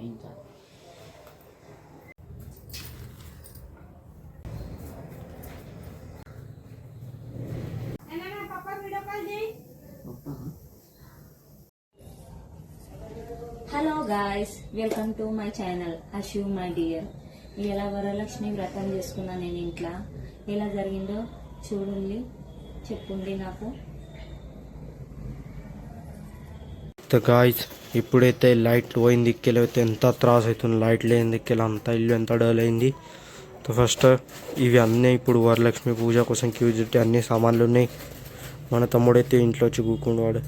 ఇంకా hello guys, welcome to my channel Ashu my dear. ఇలా వరలక్ష్మి వ్రతం చేసుకున్నా నేను ఇంట్లో. ఎలా జరిగిందో చూడండి, చెప్పుండి నాకు. గాయ్స్, ఇప్పుడైతే లైట్లు పోయిన దిక్కెళ్ళైతే ఎంత త్రాస్ అవుతుంది. లైట్ లేని దిక్కెళ్ళి అంత ఇల్లు ఎంత డల్ అయింది. ఫస్ట్ ఇవి అన్నీ ఇప్పుడు వరలక్ష్మి పూజ కోసం యూజ్ అన్ని సామాన్లు ఉన్నాయి. మన తమ్ముడైతే ఇంట్లో వచ్చి కూకుండు వాడు.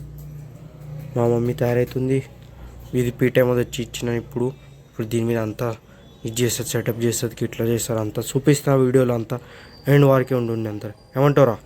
మా మమ్మీ తయారవుతుంది. ఇది పీట ఏమో తెచ్చి ఇచ్చిన. ఇప్పుడు దీని మీద అంతా ఇది చేస్తుంది, సెటప్ చేస్తుంది, ఇట్లా చేస్తారు. అంతా చూపిస్తున్న వీడియోలో అంతా ఎండ్ వారికే ఉండి అందరు. ఏమంటారా?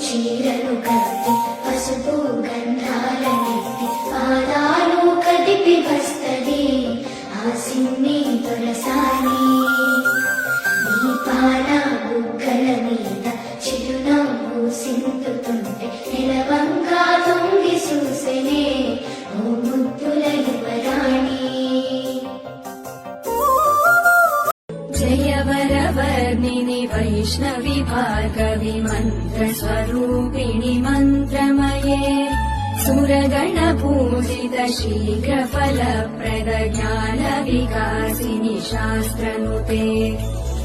చీరలు కట్టి పసుపు గంధాల నెత్తి పాదాలు కదిపి వస్తది ఆ సిన్ని తొలసాని. దీపాల బుగ్గల మీద చిరునవ్వు సిందుతుంటే నిలవంగా తొంగి చూసెనే ఓ ముద్దుల యువరాణి. జయ వరవర్ణిని వైష్ణవి భార్గవి మంత్రస్వరూపిణి మంత్రమయే సురగణ పూజిత శీఘ్ర ఫలప్రద జ్ఞాన వికాసిని శాస్త్రనుతే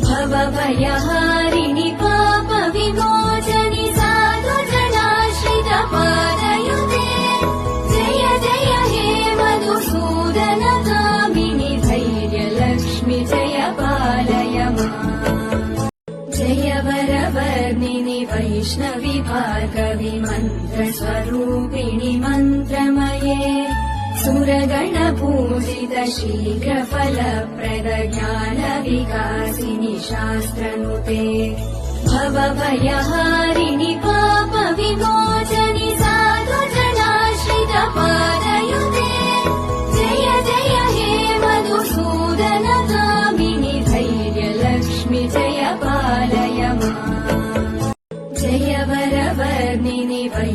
భవభయహారిణి పాప విమోచని సాధు జనాశ్రిత పాదయుతే. జయ జయ హే మధుసూదన కామిని ధైర్యలక్ష్మి జయ పాలయ మాం. జయ వరవర్ణిని వైష్ణవి భార్గవి మంత్రస్వరూపిణి మంత్రమయే సురగణ పూజిత శీఘ్ర ఫలప్రద జ్ఞాన వికాసిని శాస్త్రనుతే భవభయహారిణి పాప విమోచని సాధు జనాశ్రిత పాదయుతే. జయ జయ హే మధుసూదన కామిని ధైర్య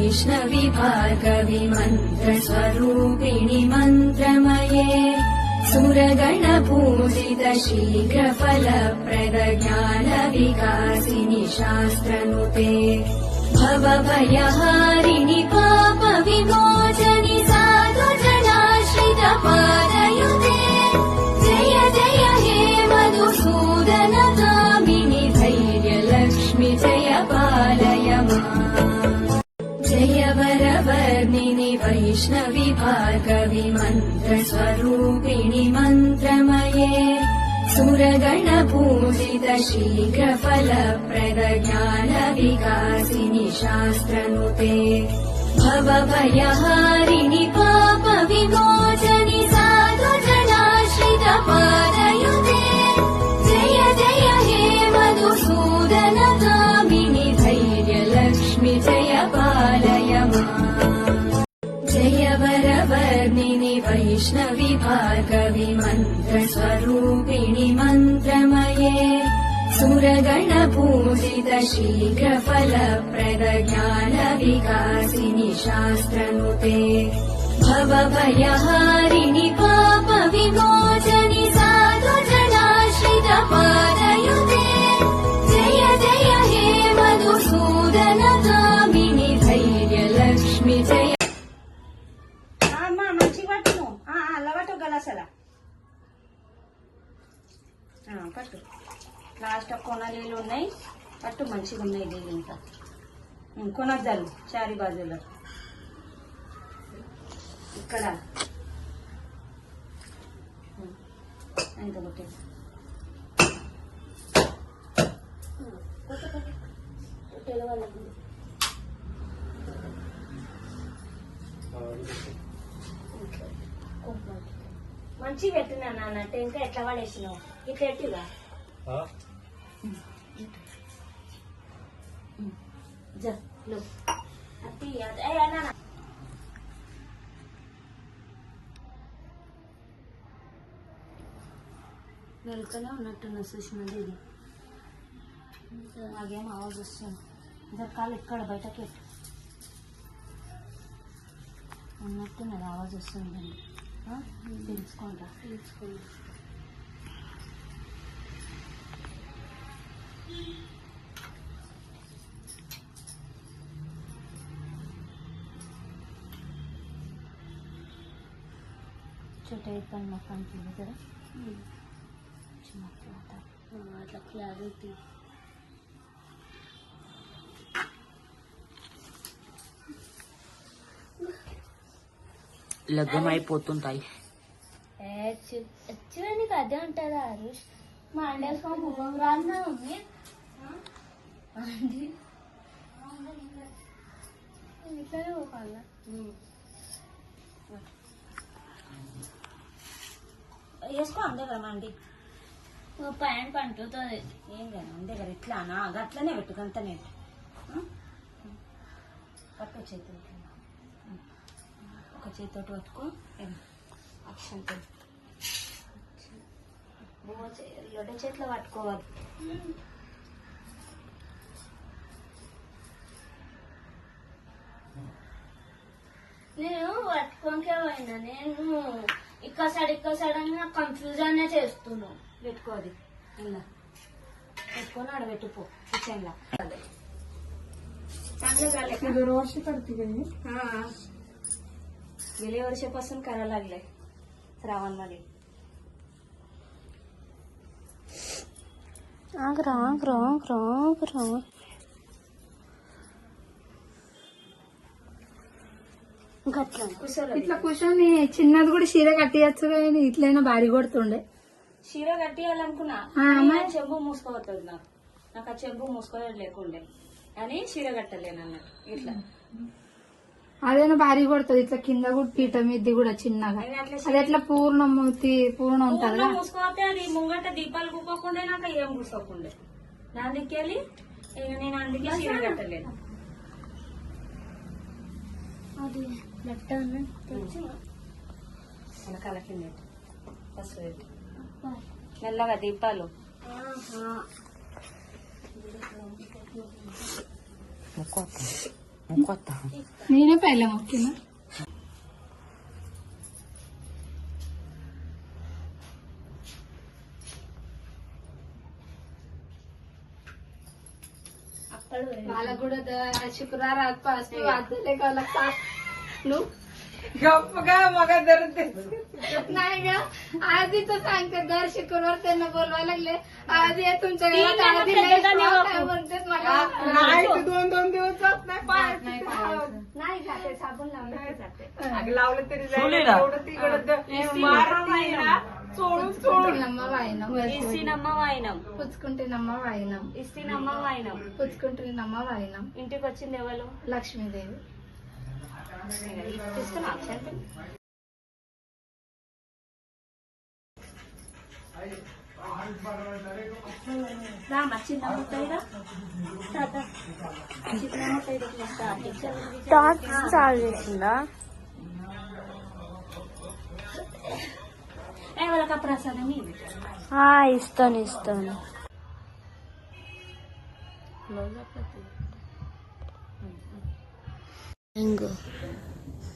वैष्णवि भार्गवि मन्त्रस्वरूपिणि मन्त्रमये सुरगणपूजित शीघ्रफलप्रद ज्ञानविकासिनि शास्त्रनुते भवभयहारिणि पापविमोचनि साधुजनाश्रितपादयुते जय जय हे मधुसूदन कामिनि धैर्यलक्ष्मि जय पालय माम् जय वरवर्णिनि वैष्णवि भार्गवि मन्त्रस्वरूपिणि मन्त्रमये सुरगणपूजित शीघ्रफलप्रद ज्ञानविकासिनि शास्त्रनुते भवभयहारिणि पापविमोचनि साधुजनाश्रितपादयुते जय जय हे मधुसूदन कामिनि धैर्यलक्ष्मि जय पालय माम् जय वरवर्णिनि वैष्णवि भार्गवि मन्त्रस्वरूपिणि मन्त्रमये सुरगणपूजित शीघ्रफलप्रद ज्ञानविकासिनि शास्त्रनुते भवभयहारिणि पापविमोचनि साधुजनाश्रितपादयुते जय जय हे मधुसूदन कामिनि धैर्यलक्ष्मि जय అమ్మా మంచిగా పట్టును అలా పట్టు గలాసలా పట్టు లాస్ట్ కొన నీళ్ళు ఉన్నాయి పట్టు మంచిగా ఉన్నాయి నీళ్ళు ఇంకా కొనద్దాలు చారి బాజులో ఇక్కడ ఎంత కొట్టే మంచిగా పెట్టినా నాన్న టెంకాయ ఎట్లా పడేసినావు ఇట్లా ఎట్టుగా వెనుకనే ఉన్నట్టున్నా సుష్మది ఇది నాకేం ఆవాజ్ వస్తుంది ఇద్దరు కాళ్ళు ఇక్కడ బయటకి ఉన్నట్టున్నది ఆవాజ్ వస్తుందండి తెలుసుకోండి छोटे पण मकान केलं जरा అట్లా క్లారిటీ లగ్గం అయిపోతుంటాయి. యాక్చువల్లీ నీకు అదే ఉంటుందా హరీష్? మా అండేసుకో ముఖం రాన్నా ఉంది ఇట్లానే పోవాలా వేసుకో అందే కదా మండి ప్యాంట్ పంటుతుంది ఏం కదా అందే కదా ఇట్లానా గట్లనే పెట్టు గంతనే పట్టు చేతులు ఒక చేతితోటి పట్టుకో అక్షంతో లొడ్డ చేతిలో పట్టుకోవాలి. నేను పట్టుకోకే పోయినా నేను ఇక్కడ సైడ్ అని నాకు కన్ఫ్యూజన్ చేస్తున్నాను. పెట్టుకోది ఇలా పెట్టుకొని ఆడ పెట్టుకో కిచెన్ లా चांगलं वर्ष करते हा गेल्या वर्षापासून करायला लागलंय श्रावण मध्ये. ఇట్లా కూర్చొని చిన్నది కూడా చీర కట్టియచ్చు కానీ ఇట్లైనా భారీ కొడుతుండే. చీర కట్టియాలనుకున్నా చెంబు మూసుకోవద్దు నాకు ఆ చెంబు మూసుకోవడం లేకుండే అని చీర కట్టలేను అన్నట్టు ఇట్లా అదేనా భారీ కొడుతుంది ఇట్లా కింద కూడా పీట మీది కూడా చిన్నగా అది ఎట్లా పూర్ణ ఉంటది మూసుకోతే అది ముంగట దీపాలు కూకోకుండా నాకు ఏం కూసుకోకుండే నా దిక్కెళ్ళి నేను అందుకే చీర కట్టలేను. అది వెనకాల కింద ఫస్ట్ మెల్లగా దీపాలు నేనే పైల మొక్కినా. వాళ్ళకు కూడా శుక్రవారం పసుపు అద్దలే వాళ్ళకి నువ్వు गप्पा मग धरते नाही ग आधी तर सांगते दर शुक्रवार त्यांना बोलवायला लागले आधी तुमच्या घरात आधी लय काय म्हणतात मला नाही ते 2-2 दिवस जात नाही पाय नाही जाते साबण लावले जाते आग लावलं तरी जाईल एवढं तिकडं मारत नाही ना सोडून सोडून నమ్మ వాయినం ఇస్తినమ్మ వాయినం, పుచ్చుకుంటే నమ్మ వాయినం ఇస్తినమ్మ వాయినం. పుచ్చుకుంటే నమ్మ వాయినం. ఇంటికి వచ్చింది ఎవరు? లక్ష్మీదేవి. ఇస్తున్నా అక్షంతలు. రామ చిన్నమ్మ తైరా చిన్నమ్మ టార్చ్ చాలు చేసిందా? వాళ్ళకి ప్రసాదం ఇది. ఇస్తాను.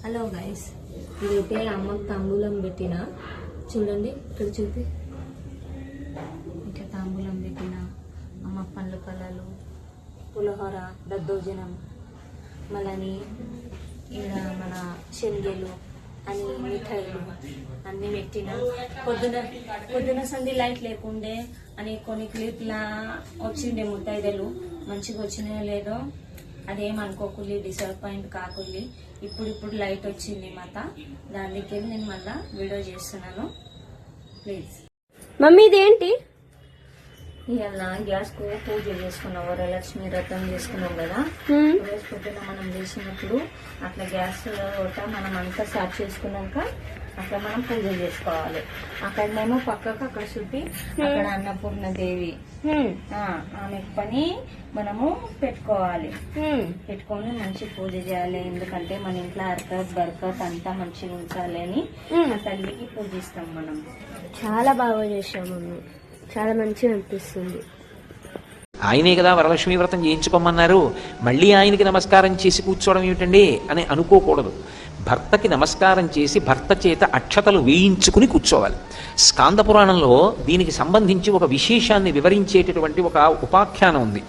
హలో గైస్, ఇదైతే అమ్మకు తాంబూలం పెట్టిన. చూడండి ఇక్కడ చూపి, ఇట్లా తాంబూలం పెట్టిన. అమ్మ పండ్లు పొలాలు, పులిహోర, దద్దోజనం, మళ్ళీ ఇక్కడ మన శనగలు అని మిఠాయిలు అన్నీ పెట్టిన. పొద్దున సంధి లైట్ లేకుండే అని కొన్ని క్లిప్లా వచ్చిండే ముత్తైదలు. మంచిగా వచ్చినాయో లేదో అదేమనుకోకుల్లి, డిసప్పాయింట్ కాకుల్లి. ఇప్పుడు లైట్ వచ్చింది మాత, దానికి నేను మళ్ళా వీడియో చేస్తున్నాను. ప్లీజ్. మమ్మీ ఇదేంటి? ఇవాళ గ్యాస్ కు పూజ చేసుకున్నాం, వరలక్ష్మి వ్రతం చేసుకున్నాం కదా. రోజు పొద్దున మనం చేసినప్పుడు అట్లా గ్యాస్ మనం అంతా స్టార్ట్ చేసుకున్నాక అట్లా మనం పూజ చేసుకోవాలి. అక్కడనేమో పక్కకు అక్కడ చుట్టి అక్కడ అన్నపూర్ణ దేవి ఆమె పని మనము పెట్టుకోవాలి. పెట్టుకొని మంచి పూజ చేయాలి. ఎందుకంటే మన ఇంట్లో అర్కత్ బర్కత్ అంతా మంచిగా ఉంచాలి అని ఆ తల్లికి పూజిస్తాం మనం. చాలా బాగా చేసాం మమ్మీ, చాలా మంచిగా అనిపిస్తుంది. ఆయనే కదా వరలక్ష్మీ వ్రతం చేయించుకోమన్నారు, మళ్ళీ ఆయనకి నమస్కారం చేసి కూర్చోవడం ఏమిటండి అని అనుకోకూడదు. భర్తకి నమస్కారం చేసి భర్త చేత అక్షతలు వేయించుకుని కూర్చోవాలి. స్కాంద పురాణంలో దీనికి సంబంధించి ఒక విశేషాన్ని వివరించేటటువంటి ఒక ఉపాఖ్యానం ఉంది.